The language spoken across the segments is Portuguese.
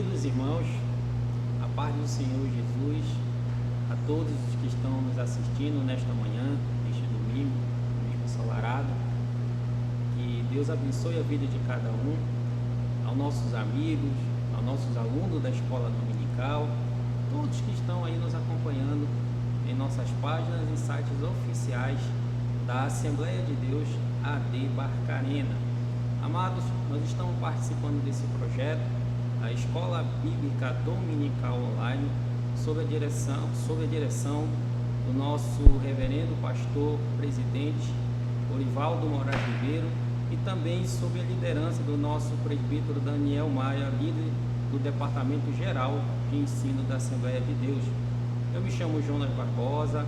Queridos irmãos, a paz do Senhor Jesus, a todos os que estão nos assistindo nesta manhã, neste domingo ensolarado, que Deus abençoe a vida de cada um, aos nossos amigos, aos nossos alunos da escola dominical, todos que estão aí nos acompanhando em nossas páginas e sites oficiais da Assembleia de Deus AD Barcarena. Amados, nós estamos participando desse projeto, a Escola Bíblica Dominical Online, sob a direção do nosso reverendo pastor presidente Orivaldo Moraes Ribeiro, e também sob a liderança do nosso presbítero Daniel Maia, líder do Departamento Geral de Ensino da Assembleia de Deus. Eu me chamo Jonas Barbosa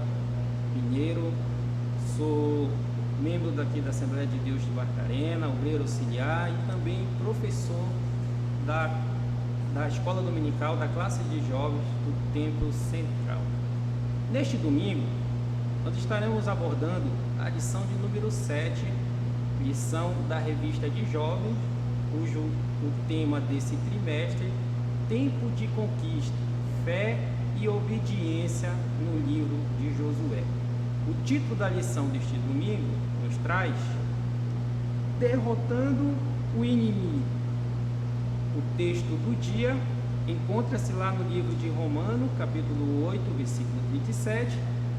Pinheiro, sou membro daqui da Assembleia de Deus de Barcarena, obreiro auxiliar e também professor da Escola Dominical da classe de jovens do Templo Central. Neste domingo, nós estaremos abordando a lição de número 7, lição da revista de jovens, cujo o tema desse trimestre, Tempo de Conquista, Fé e Obediência no livro de Josué. O título da lição deste domingo nos traz Derrotando o Inimigo. O texto do dia encontra-se lá no livro de Romanos, capítulo 8, versículo 37,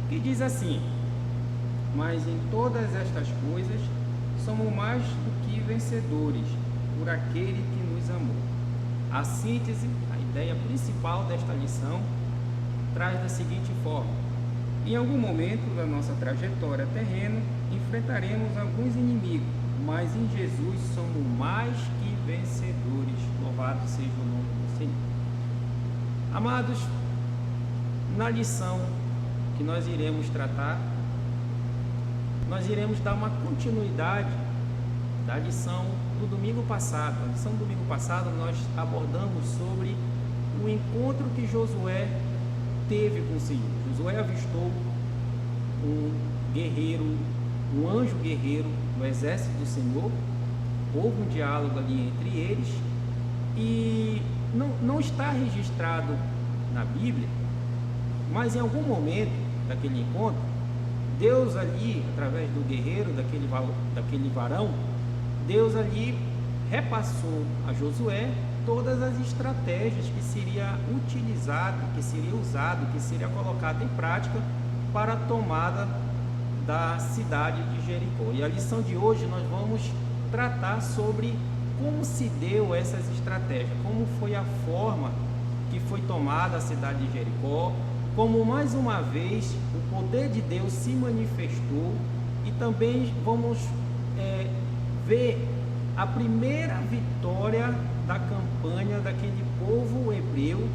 que diz assim: Mas em todas estas coisas somos mais do que vencedores por aquele que nos amou. A síntese, a ideia principal desta lição, traz da seguinte forma: em algum momento da nossa trajetória terrena, enfrentaremos alguns inimigos, mas em Jesus somos mais que vencedores. Louvado seja o nome do Senhor. Amados, na lição que nós iremos tratar, nós iremos dar uma continuidade da lição do domingo passado. A lição do domingo passado nós abordamos sobre o encontro que Josué teve com o Senhor. Josué avistou um guerreiro, um anjo guerreiro do exército do Senhor. Houve um diálogo ali entre eles e não está registrado na Bíblia, mas em algum momento daquele encontro, Deus ali, através do guerreiro, daquele varão, Deus ali repassou a Josué todas as estratégias que seria utilizado, que seria usado, que seria colocado em prática para a tomada da cidade de Jericó. E a lição de hoje nós vamos tratar sobre como se deu essas estratégias, como foi a forma que foi tomada a cidade de Jericó, como mais uma vez o poder de Deus se manifestou, e também vamos ver a primeira vitória da campanha daquele povo hebreu,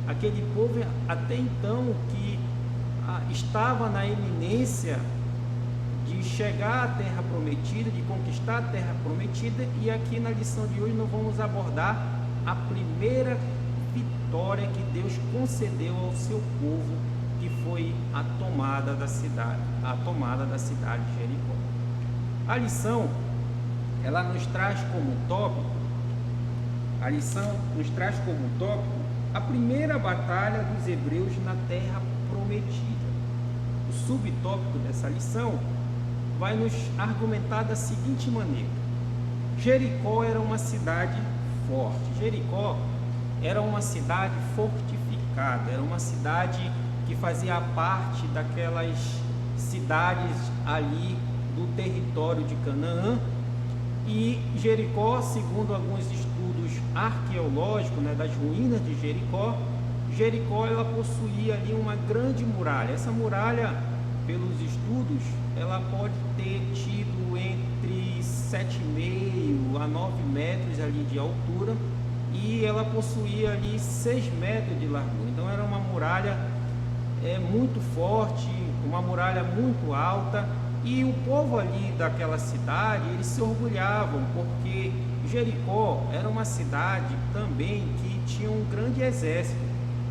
aquele povo até então que estava na iminência de chegar à terra prometida, de conquistar a terra prometida. E aqui na lição de hoje nós vamos abordar a primeira vitória que Deus concedeu ao seu povo, que foi a tomada da cidade de Jericó. A lição, ela nos traz como tópico, a primeira batalha dos hebreus na terra prometida. O subtópico dessa lição vai nos argumentar da seguinte maneira: Jericó era uma cidade forte, Jericó era uma cidade fortificada, era uma cidade que fazia parte daquelas cidades ali do território de Canaã. E Jericó, segundo alguns estudos arqueológicos, das ruínas de Jericó, ela possuía ali uma grande muralha. Essa muralha, pelos estudos, ela pode ter tido entre 7,5 a 9 metros ali de altura, e ela possuía ali 6 metros de largura. Então era uma muralha muito forte, uma muralha muito alta, e o povo ali daquela cidade, eles se orgulhavam, porque Jericó era uma cidade também que tinha um grande exército.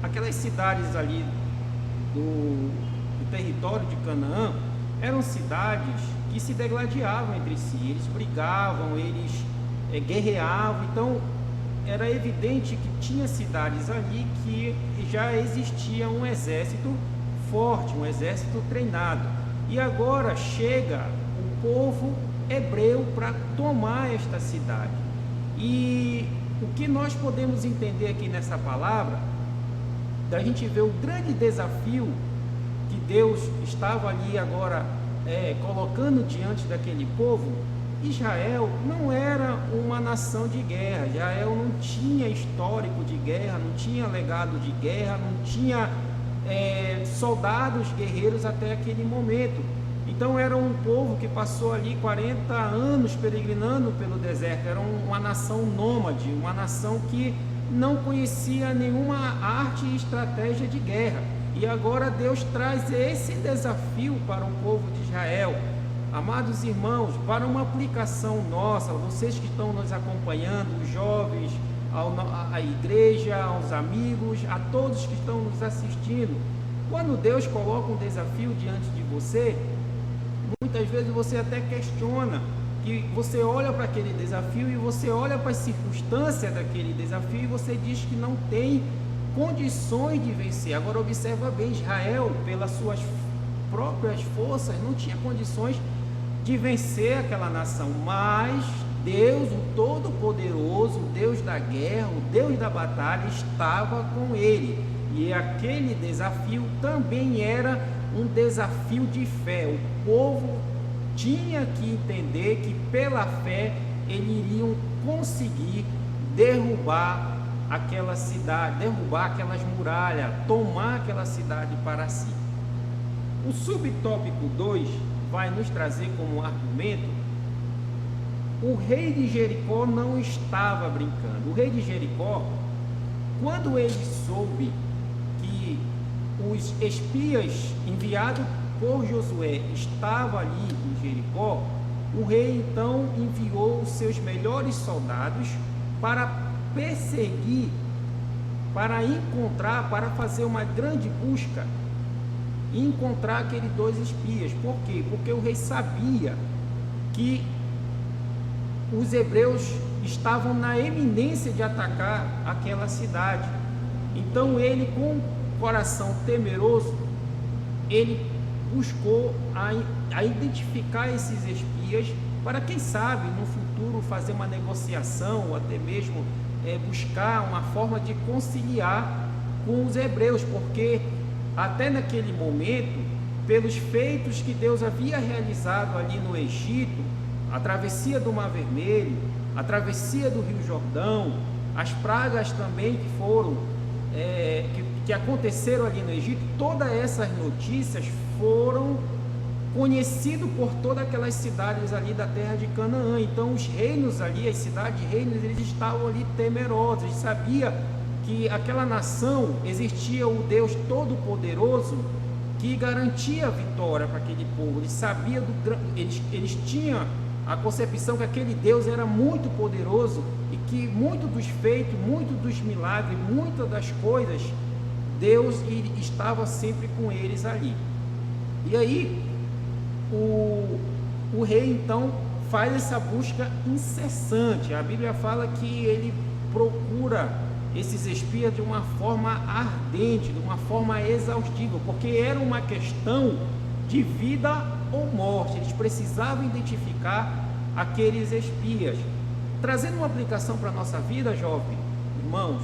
Aquelas cidades ali do território de Canaã eram cidades que se degladiavam entre si, eles brigavam, eles guerreavam. Então era evidente que tinha cidades ali que já existia um exército forte, um exército treinado. E agora chega o povo hebreu para tomar esta cidade. E o que nós podemos entender aqui nessa palavra, da gente ver o grande desafio que Deus estava ali agora colocando diante daquele povo. Israel não era uma nação de guerra, Israel não tinha histórico de guerra, não tinha legado de guerra, não tinha soldados guerreiros até aquele momento. Então era um povo que passou ali 40 anos peregrinando pelo deserto, era uma nação nômade, uma nação que não conhecia nenhuma arte e estratégia de guerra. E agora Deus traz esse desafio para o povo de Israel. Amados irmãos, para uma aplicação nossa, vocês que estão nos acompanhando, os jovens, a igreja, aos amigos, a todos que estão nos assistindo, quando Deus coloca um desafio diante de você, muitas vezes você até questiona, que você olha para aquele desafio e você olha para as circunstâncias daquele desafio e você diz que não tem condições de vencer. Agora observa bem, Israel, pelas suas próprias forças, não tinha condições de vencer aquela nação, mas Deus, o Todo-Poderoso, o Deus da guerra, o Deus da batalha, estava com ele, e aquele desafio também era um desafio de fé. O povo tinha que entender que pela fé eles iriam conseguir derrubar aquela cidade, derrubar aquelas muralhas, tomar aquela cidade para si. O subtópico 2 vai nos trazer como argumento: o rei de Jericó não estava brincando. O rei de Jericó, quando ele soube que os espias enviados por Josué estavam ali em Jericó, o rei então enviou os seus melhores soldados para perseguir, para encontrar, para fazer uma grande busca e encontrar aqueles 2 espias. Por quê? Porque o rei sabia que os hebreus estavam na iminência de atacar aquela cidade. Então ele, com o coração temeroso, ele buscou a identificar esses espias para, quem sabe, no futuro fazer uma negociação, ou até mesmo buscar uma forma de conciliar com os hebreus, porque até naquele momento, pelos feitos que Deus havia realizado ali no Egito, a travessia do Mar Vermelho, a travessia do Rio Jordão, as pragas também que foram que aconteceram ali no Egito, todas essas notícias foram conhecidas por todas aquelas cidades ali da terra de Canaã. Então os reinos ali, as cidades reinos, eles estavam ali temerosos, eles sabiam que aquela nação existia o Deus Todo-Poderoso que garantia a vitória para aquele povo. Eles sabiam eles tinham a concepção que aquele Deus era muito poderoso e que muito dos feitos, muito dos milagres, muitas das coisas, Deus estava sempre com eles ali. E aí o rei então faz essa busca incessante. A Bíblia fala que ele procura esses espias de uma forma ardente, de uma forma exaustiva, porque era uma questão de vida ou morte. Eles precisavam identificar aqueles espias. Trazendo uma aplicação para a nossa vida, jovem, irmãos,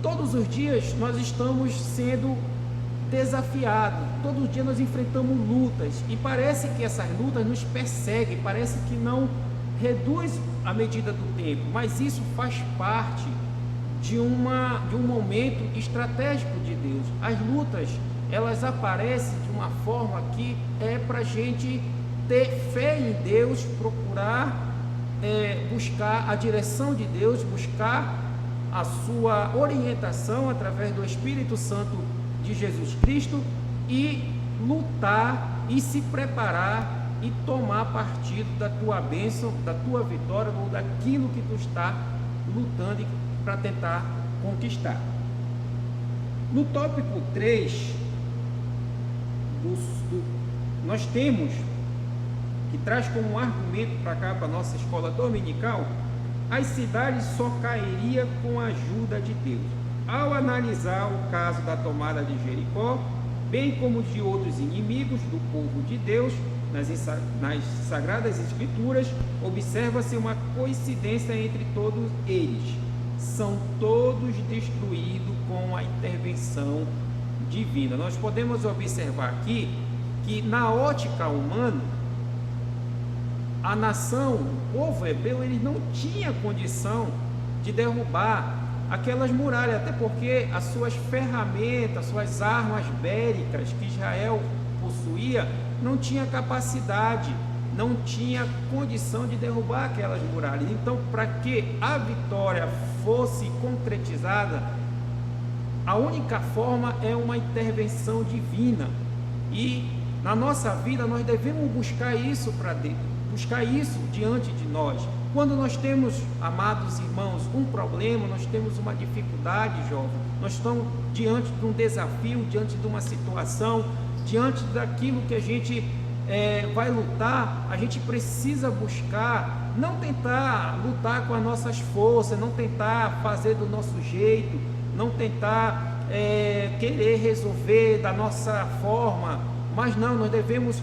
todos os dias nós estamos sendo desafiados, todos os dias nós enfrentamos lutas, e parece que essas lutas nos perseguem, parece que não reduz à medida do tempo, mas isso faz parte de um momento estratégico de Deus. As lutas, elas aparecem de uma forma que é para a gente ter fé em Deus, procurar buscar a direção de Deus, buscar a sua orientação através do Espírito Santo de Jesus Cristo, e lutar e se preparar e tomar partido da tua bênção, da tua vitória, ou daquilo que tu está lutando para tentar conquistar. No tópico 3, nós temos, que traz como argumento para cá, para a nossa escola dominical, as cidades só cairiam com a ajuda de Deus. Ao analisar o caso da tomada de Jericó, bem como de outros inimigos do povo de Deus, nas Sagradas Escrituras, observa-se uma coincidência entre todos eles. São todos destruídos com a intervenção divina. Nós podemos observar aqui que, na ótica humana, a nação, o povo hebreu, ele não tinha condição de derrubar aquelas muralhas, até porque as suas ferramentas, suas armas bélicas que Israel possuía, não tinha capacidade, não tinha condição de derrubar aquelas muralhas. Então, para que a vitória fosse concretizada, a única forma é uma intervenção divina. E na nossa vida nós devemos buscar isso para Deus, buscar isso diante de nós. Quando nós temos, amados irmãos, um problema, nós temos uma dificuldade, jovem, nós estamos diante de um desafio, diante de uma situação, diante daquilo que a gente vai lutar, a gente precisa buscar, não tentar lutar com as nossas forças, não tentar fazer do nosso jeito, não tentar querer resolver da nossa forma, mas não, nós devemos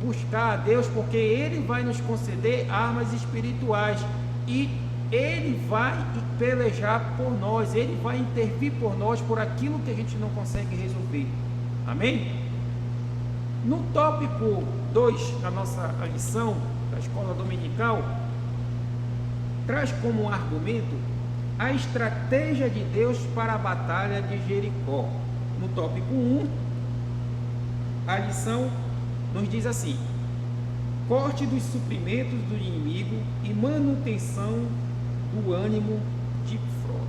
buscar a Deus, porque Ele vai nos conceder armas espirituais e Ele vai pelejar por nós, Ele vai intervir por nós, por aquilo que a gente não consegue resolver. Amém? No tópico 2 da nossa lição da escola dominical, traz como um argumento a estratégia de Deus para a batalha de Jericó. No tópico 1, a lição nos diz assim: corte dos suprimentos do inimigo e manutenção do ânimo de frota.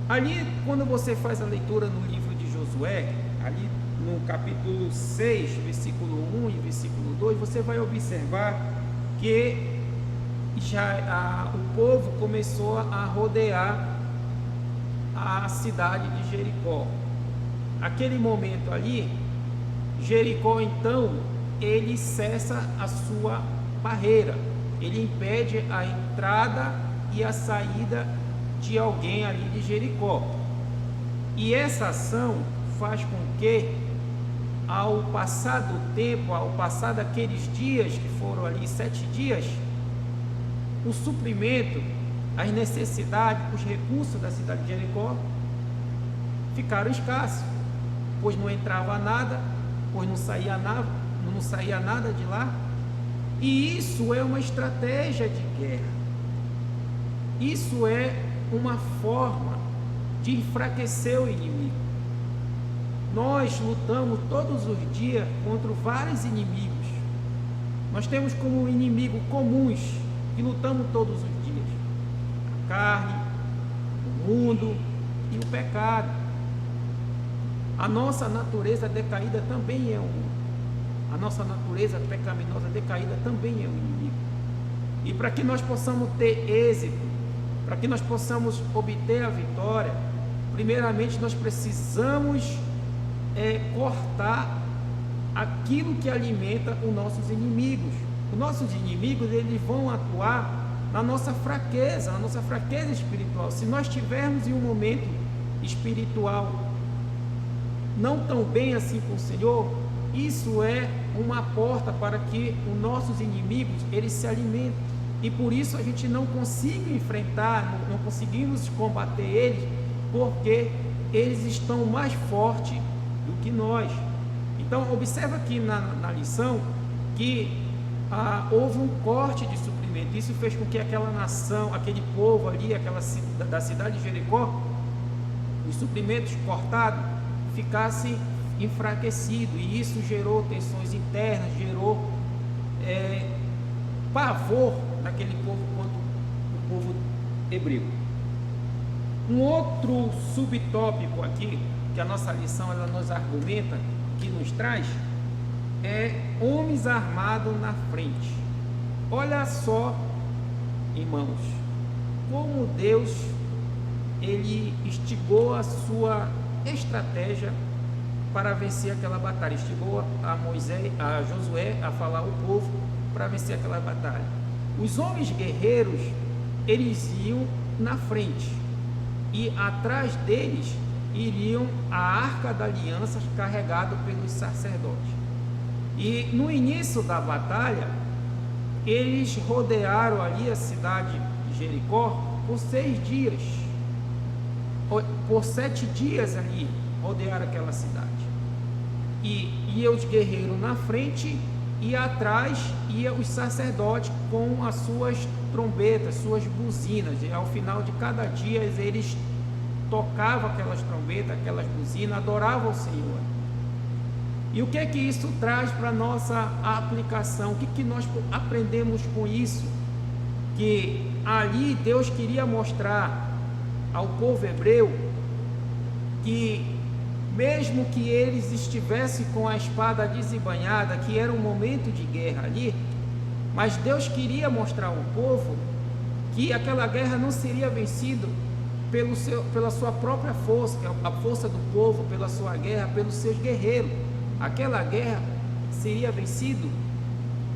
Ali, quando você faz a leitura no livro de Josué, ali no capítulo 6, versículo 1 e versículo 2, você vai observar que o povo começou a rodear a cidade de Jericó. Aquele momento ali, Jericó, então, ele cessa a sua barreira, ele impede a entrada e a saída de alguém ali de Jericó. E essa ação faz com que, ao passar do tempo, ao passar daqueles dias, que foram ali 7 dias, o suprimento, as necessidades, os recursos da cidade de Jericó ficaram escassos, pois não entrava nada, pois não saía nada de lá. E isso é uma estratégia de guerra, isso é uma forma de enfraquecer o inimigo. Nós lutamos todos os dias contra vários inimigos. Nós temos como inimigo comuns que lutamos todos os dias: a carne, o mundo e o pecado. A nossa natureza decaída também é a nossa natureza pecaminosa decaída também é um inimigo. E para que nós possamos ter êxito, para que nós possamos obter a vitória, primeiramente nós precisamos cortar aquilo que alimenta os nossos inimigos. Os nossos inimigos, eles vão atuar na nossa fraqueza espiritual. Se nós tivermos em um momento espiritual não tão bem assim com o Senhor, isso é uma porta para que os nossos inimigos, eles se alimentem. E por isso a gente não consegue enfrentar, não conseguimos combater eles, porque eles estão mais fortes do que nós. Então observa aqui na lição que houve um corte de suprimento. Isso fez com que aquela nação, aquele povo ali, da cidade de Jericó, os suprimentos cortados, ficasse enfraquecido, e isso gerou tensões internas, gerou pavor naquele povo quanto o povo hebreu. Um outro subtópico aqui que a nossa lição ela nos argumenta, que nos traz, é homens armados na frente. Olha só, irmãos, como Deus ele instigou a sua estratégia para vencer aquela batalha. Instigou a Josué a falar ao povo para vencer aquela batalha. Os homens guerreiros, eles iam na frente, e atrás deles iriam a Arca da Aliança carregada pelos sacerdotes. E no início da batalha, eles rodearam ali a cidade de Jericó por 6 dias. Por 7 dias ali rodearam aquela cidade. E ia os guerreiros na frente, e atrás ia os sacerdotes com as suas trombetas, suas buzinas. E ao final de cada dia eles tocavam aquelas trombetas, aquelas buzinas, adoravam o Senhor. E o que é que isso traz para a nossa aplicação? O que nós aprendemos com isso? Que ali Deus queria mostrar ao povo hebreu que, mesmo que eles estivessem com a espada desembainhada, que era um momento de guerra ali, mas Deus queria mostrar ao povo que aquela guerra não seria vencida pela sua própria força, a força do povo, pela sua guerra, pelos seus guerreiros. Aquela guerra seria vencida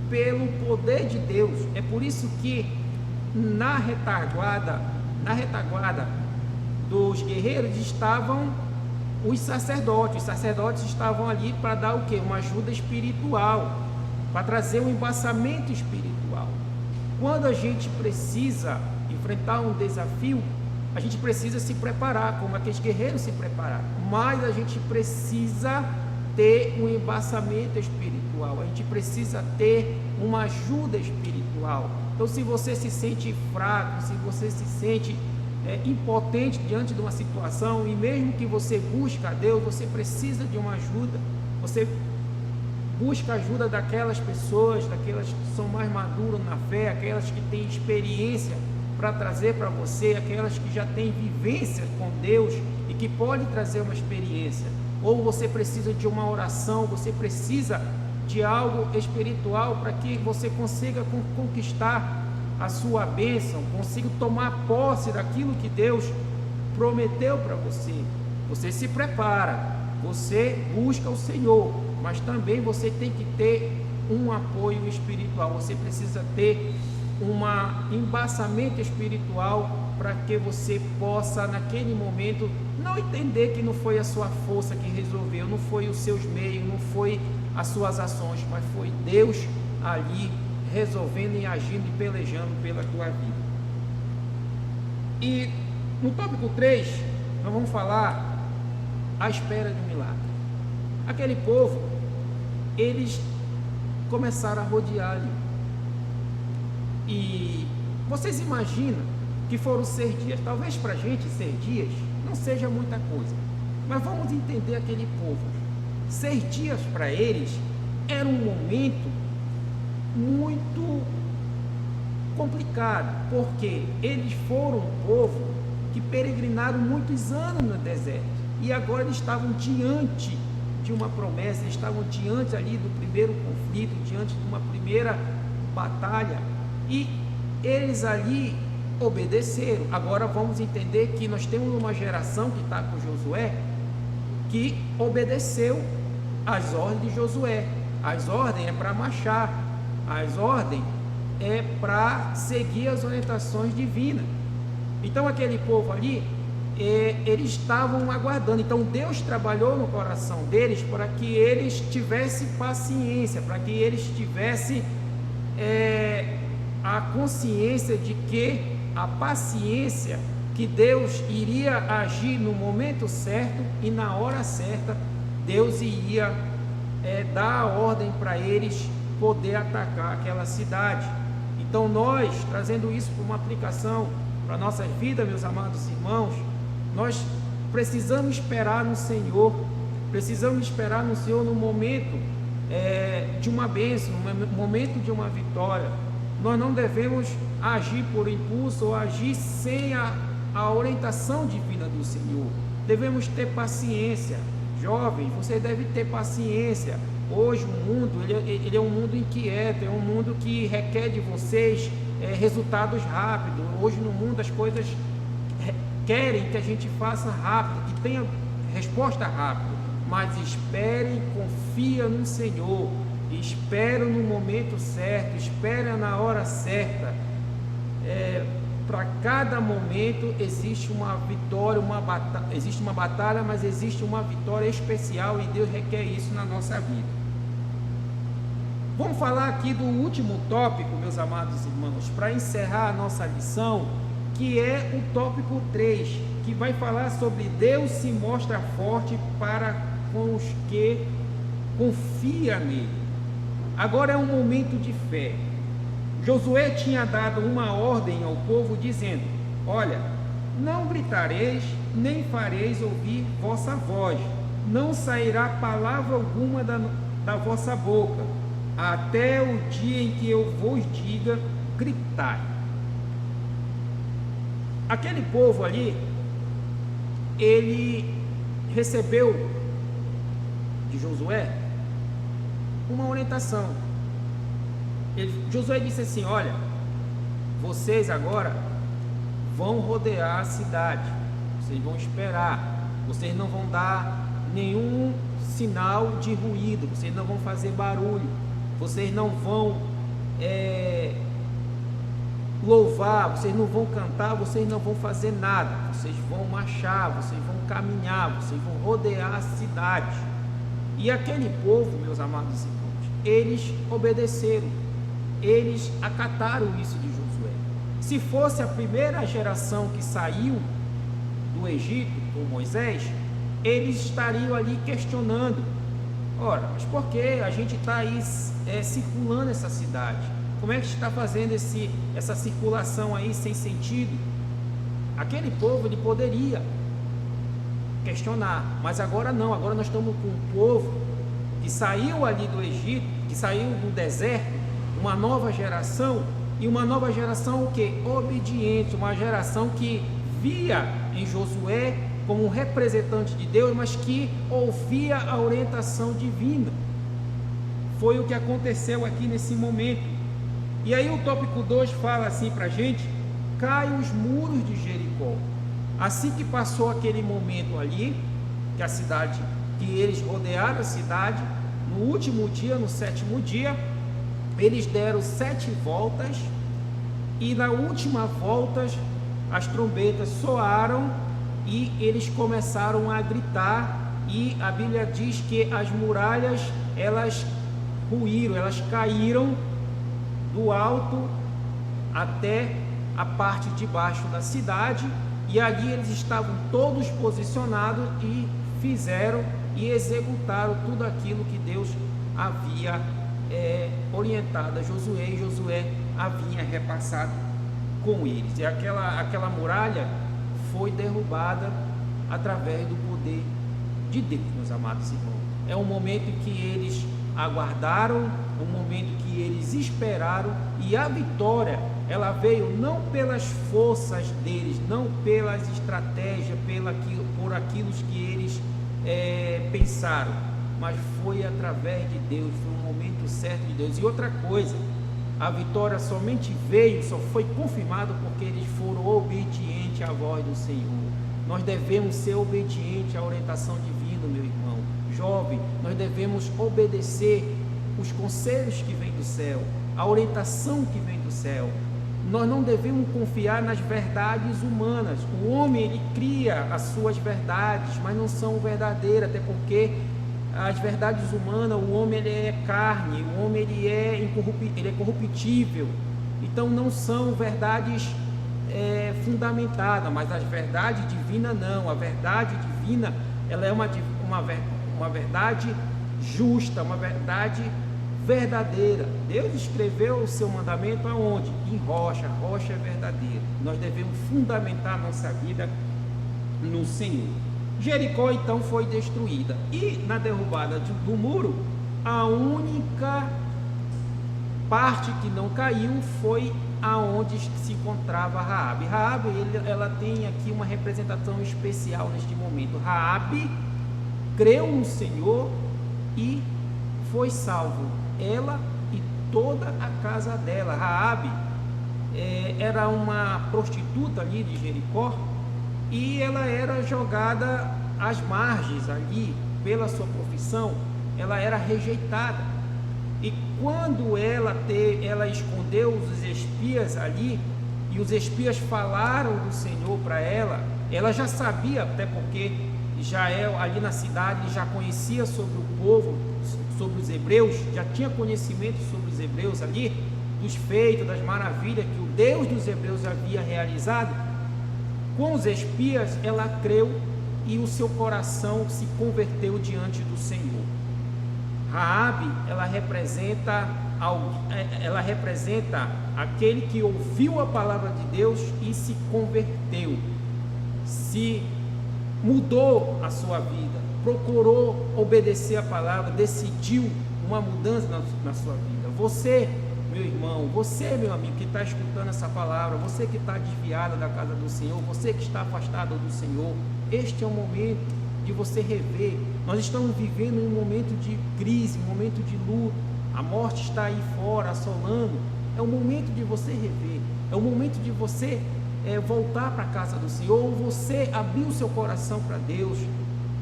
pelo poder de Deus. É por isso que na retaguarda dos guerreiros estavam os sacerdotes. Os sacerdotes estavam ali para dar o quê? Uma ajuda espiritual, para trazer um embasamento espiritual. Quando a gente precisa enfrentar um desafio, a gente precisa se preparar, como aqueles guerreiros se prepararam, mas a gente precisa ter um embasamento espiritual, a gente precisa ter uma ajuda espiritual. Então, se você se sente fraco, se você se sente impotente diante de uma situação, e mesmo que você busque a Deus, você precisa de uma ajuda. Você busca a ajuda daquelas pessoas, daquelas que são mais maduras na fé, aquelas que têm experiência para trazer para você, aquelas que já têm vivência com Deus e que podem trazer uma experiência. Ou você precisa de uma oração, você precisa de algo espiritual para que você consiga conquistar a sua bênção, consiga tomar posse daquilo que Deus prometeu para você. Você se prepara, você busca o Senhor, mas também você tem que ter um apoio espiritual, você precisa ter um embasamento espiritual para que você possa, naquele momento, não entender que não foi a sua força que resolveu, não foi os seus meios, não foi as suas ações, mas foi Deus ali resolvendo e agindo e pelejando pela tua vida. E no tópico 3, nós vamos falar a espera de um milagre. Aquele povo, eles começaram a rodear ali. E vocês imaginam que foram 6 dias? Talvez para a gente 6 dias não seja muita coisa, mas vamos entender aquele povo. 6 dias para eles era um momento muito complicado, porque eles foram um povo que peregrinaram muitos anos no deserto, e agora eles estavam diante de uma promessa, eles estavam diante ali do primeiro conflito, diante de uma primeira batalha, e eles ali obedeceram. Agora vamos entender que nós temos uma geração que está com Josué, que obedeceu às ordens de Josué. As ordens é para marchar, as ordens é para seguir as orientações divinas. Então aquele povo ali, eles estavam aguardando. Então Deus trabalhou no coração deles para que eles tivessem paciência, para que eles tivessem a consciência de que a paciência, que Deus iria agir no momento certo e na hora certa, Deus iria dar a ordem para eles poder atacar aquela cidade. Então nós, trazendo isso para uma aplicação para a nossa vida, meus amados irmãos, nós precisamos esperar no Senhor, no momento de uma bênção, no momento de uma vitória. Nós não devemos agir por impulso ou agir sem a orientação divina do Senhor. Devemos ter paciência. Jovens, você deve ter paciência. Hoje o mundo ele é um mundo inquieto, é um mundo que requer de vocês resultados rápidos. Hoje no mundo as coisas querem que a gente faça rápido, que tenha resposta rápida. Mas espere, confia no Senhor. Espera no momento certo, espera na hora certa, para cada momento existe uma vitória, existe uma batalha, mas existe uma vitória especial e Deus requer isso na nossa vida. Vamos falar aqui do último tópico, meus amados irmãos, para encerrar a nossa lição, que é o tópico 3, que vai falar sobre Deus se mostra forte para com os que confiam nele. Agora é um momento de fé. Josué tinha dado uma ordem ao povo dizendo: olha, não gritareis, nem fareis ouvir vossa voz, não sairá palavra alguma da vossa boca, até o dia em que eu vos diga, gritai. Aquele povo ali, ele recebeu de Josué uma orientação. Josué disse assim: olha, vocês agora vão rodear a cidade, vocês vão esperar, vocês não vão dar nenhum sinal de ruído, vocês não vão fazer barulho, vocês não vão louvar, vocês não vão cantar, vocês não vão fazer nada, vocês vão marchar, vocês vão caminhar, vocês vão rodear a cidade. E aquele povo, meus amados irmãos, eles obedeceram, eles acataram isso de Josué. Se fosse a primeira geração que saiu do Egito com Moisés, eles estariam ali questionando: ora, mas por que a gente está aí circulando essa cidade? Como é que está fazendo essa circulação aí sem sentido? Aquele povo, ele poderia questionar, mas agora não. Agora nós estamos com um povo que saiu ali do Egito, que saiu do deserto, uma nova geração, e uma nova geração o quê? Obediente, uma geração que via em Josué como um representante de Deus, mas que ouvia a orientação divina. Foi o que aconteceu aqui nesse momento. E aí o tópico 2 fala assim para a gente: caem os muros de Jericó. Assim que passou aquele momento ali, que a cidade, que eles rodearam a cidade, no último dia, no 7º dia, eles deram 7 voltas, e na última volta as trombetas soaram e eles começaram a gritar, e a Bíblia diz que as muralhas, elas ruíram, elas caíram do alto até a parte de baixo da cidade, e ali eles estavam todos posicionados e fizeram e executaram tudo aquilo que Deus havia orientado a Josué, e Josué havia repassado com eles. E aquela muralha foi derrubada através do poder de Deus, meus amados irmãos. É um momento que eles aguardaram, um momento que eles esperaram, e a vitória, ela veio não pelas forças deles, não pelas estratégias, por aquilo que eles pensaram, mas foi através de Deus, foi um momento certo de Deus. E outra coisa, a vitória somente veio, só foi confirmada porque eles foram obedientes à voz do Senhor. Nós devemos ser obedientes à orientação divina, meu irmão. Jovem, nós devemos obedecer os conselhos que vêm do céu, a orientação que vem do céu. Nós não devemos confiar nas verdades humanas. O homem, ele cria as suas verdades, mas não são verdadeiras, até porque as verdades humanas, o homem, ele é carne, o homem, ele é corruptível, então não são verdades fundamentadas, mas as verdades divinas não. A verdade divina, ela é uma verdade justa, uma verdade verdadeira. Deus escreveu o seu mandamento aonde? Em rocha. A rocha é verdadeira. Nós devemos fundamentar a nossa vida no Senhor. Jericó então foi destruída, e na derrubada do muro, a única parte que não caiu foi aonde se encontrava Raabe. Raabe, ela tem aqui uma representação especial neste momento. Raabe creu no Senhor e foi salvo, ela e toda a casa dela. Raabe era uma prostituta ali de Jericó, e ela era jogada às margens ali, pela sua profissão, ela era rejeitada. E quando ela escondeu os espias ali, e os espias falaram do Senhor para ela, ela já sabia, até porque Jael ali na cidade já conhecia sobre o povo, sobre os hebreus, já tinha conhecimento sobre os hebreus ali, dos feitos, das maravilhas que o Deus dos hebreus havia realizado. Com os espias ela creu e o seu coração se converteu diante do Senhor. Raabe, ela representa aquele que ouviu a palavra de Deus e se converteu, se mudou a sua vida, procurou obedecer a palavra, decidiu uma mudança na sua vida. Você, meu irmão, você, meu amigo, que está escutando essa palavra, você que está desviado da casa do Senhor, você que está afastado do Senhor, este é o momento de você rever. Nós estamos vivendo um momento de crise, um momento de luta, a morte está aí fora, assolando. É o momento de você rever, é o momento de você voltar para a casa do Senhor, ou você abrir o seu coração para Deus,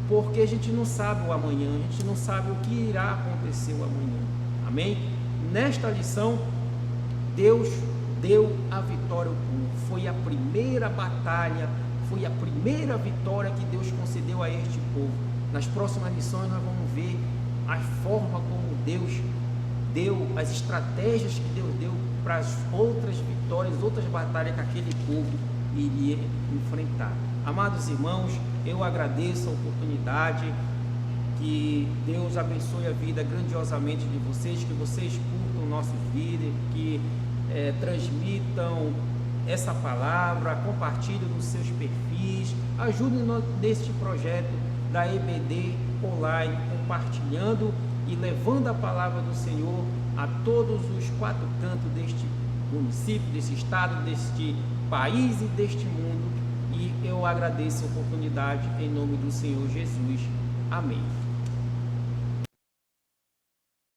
porque a gente não sabe o amanhã, a gente não sabe o que irá acontecer o amanhã. Amém? Nesta lição, Deus deu a vitória ao povo. Foi a primeira batalha, foi a primeira vitória que Deus concedeu a este povo. Nas próximas lições nós vamos ver a forma como Deus deu, as estratégias que Deus deu para as outras vitórias, outras batalhas que aquele povo iria enfrentar. Amados irmãos, eu agradeço a oportunidade, que Deus abençoe a vida grandiosamente de vocês, que vocês curtam nossos vídeos, que transmitam essa palavra, compartilhem nos seus perfis, ajudem neste projeto da EBD Online, compartilhando e levando a palavra do Senhor a todos os 4 cantos deste município, desse estado, deste país e deste mundo. E eu agradeço a oportunidade em nome do Senhor Jesus. Amém.